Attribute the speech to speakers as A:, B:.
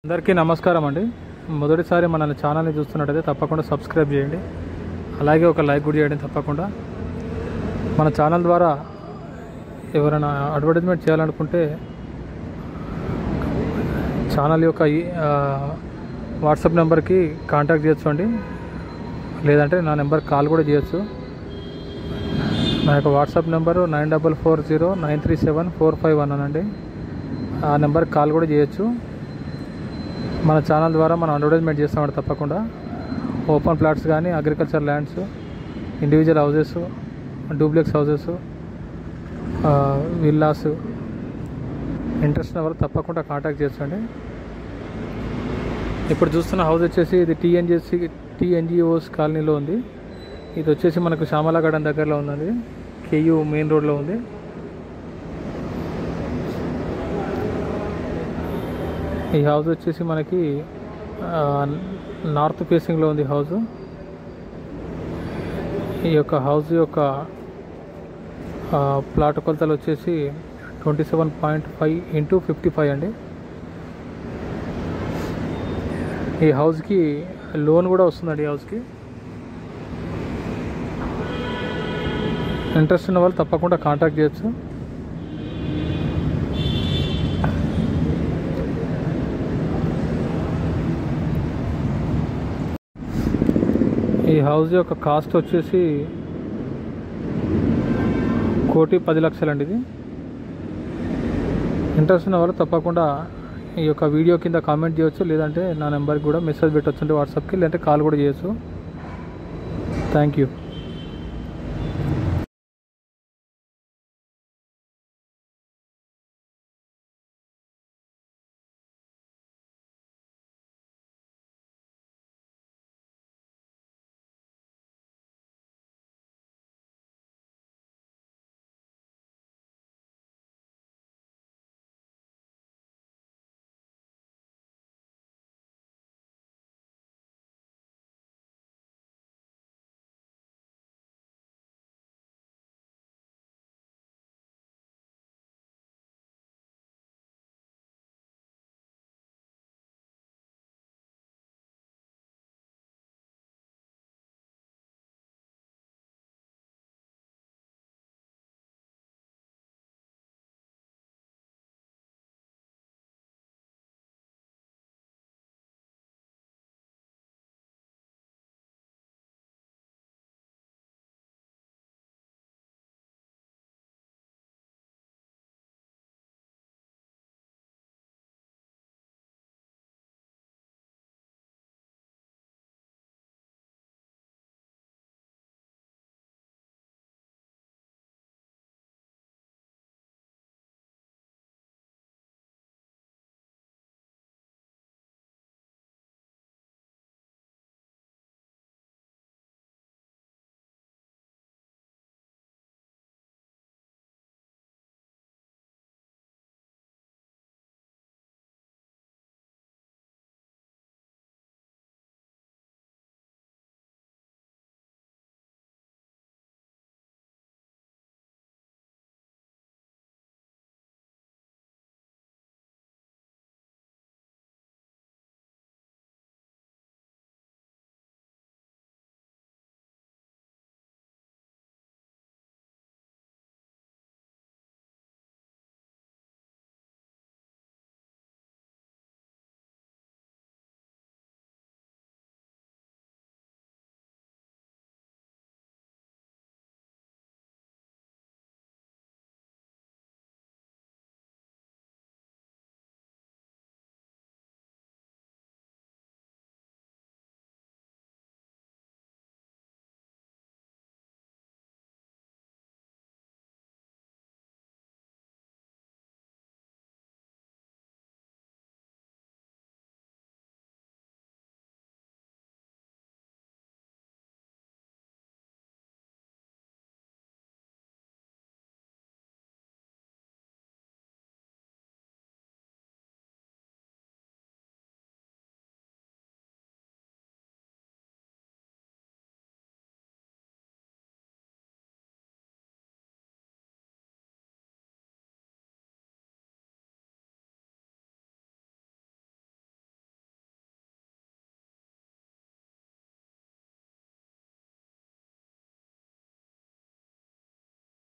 A: అందరికీ నమస్కారం అండి. మొదటిసారి మన ఛానల్ని చూస్తున్నట్టయితే తప్పకుండా సబ్స్క్రైబ్ చేయండి, అలాగే ఒక లైక్ కూడా చేయండి. తప్పకుండా మన ఛానల్ ద్వారా ఎవరైనా అడ్వర్టైజ్మెంట్ చేయాలనుకుంటే ఛానల్ యొక్క వాట్సాప్ నెంబర్కి కాంటాక్ట్ చేయొచ్చు అండి, లేదంటే నా నెంబర్ కాల్ కూడా చేయొచ్చు. నా యొక్క వాట్సాప్ నెంబరు 9440937451 అండి. ఆ నెంబర్కి కాల్ కూడా చేయొచ్చు. మన ఛానల్ ద్వారా మనం అడ్వర్టైజ్మెంట్ చేస్తామండి. తప్పకుండా ఓపెన్ ప్లాట్స్ కానీ, agriculture lands, individual houses, duplex houses, villas interest ఉన్న వాళ్ళు తప్పకుండా కాంటాక్ట్ చేయండి. ఇప్పుడు చూస్తున్న హౌస్ వచ్చేసి ఇది టీఎన్జిఓస్ కాలనీలో ఉంది. ఇది వచ్చేసి మనకు శ్యామలా గార్డెన్ దగ్గరలో ఉందండి, కేయూ మెయిన్ రోడ్లో ఉంది. ఈ హౌస్ వచ్చేసి మనకి నార్త్ ఫేసింగ్లో ఉంది హౌస్. ఈ యొక్క హౌస్ యొక్క ప్లాట్ కొలతలు వచ్చేసి 27.5 × 55 అండి. ఈ హౌస్కి లోన్ కూడా వస్తుందండి. ఈ హౌస్కి ఇంట్రెస్ట్ ఉన్న వాళ్ళు తప్పకుండా కాంటాక్ట్ చేయొచ్చు. ఈ హౌస్ యొక్క కాస్ట్ వచ్చేసి 1,10,00,000 అండి. ఇది ఇంట్రెస్ట్ ఉన్న వాళ్ళు తప్పకుండా ఈ యొక్క వీడియో కింద కామెంట్ చేయొచ్చు, లేదంటే నా నెంబర్కి కూడా మెసేజ్ పెట్టవచ్చు వాట్సాప్కి, లేదంటే కాల్ కూడా చేయొచ్చు. Thank you.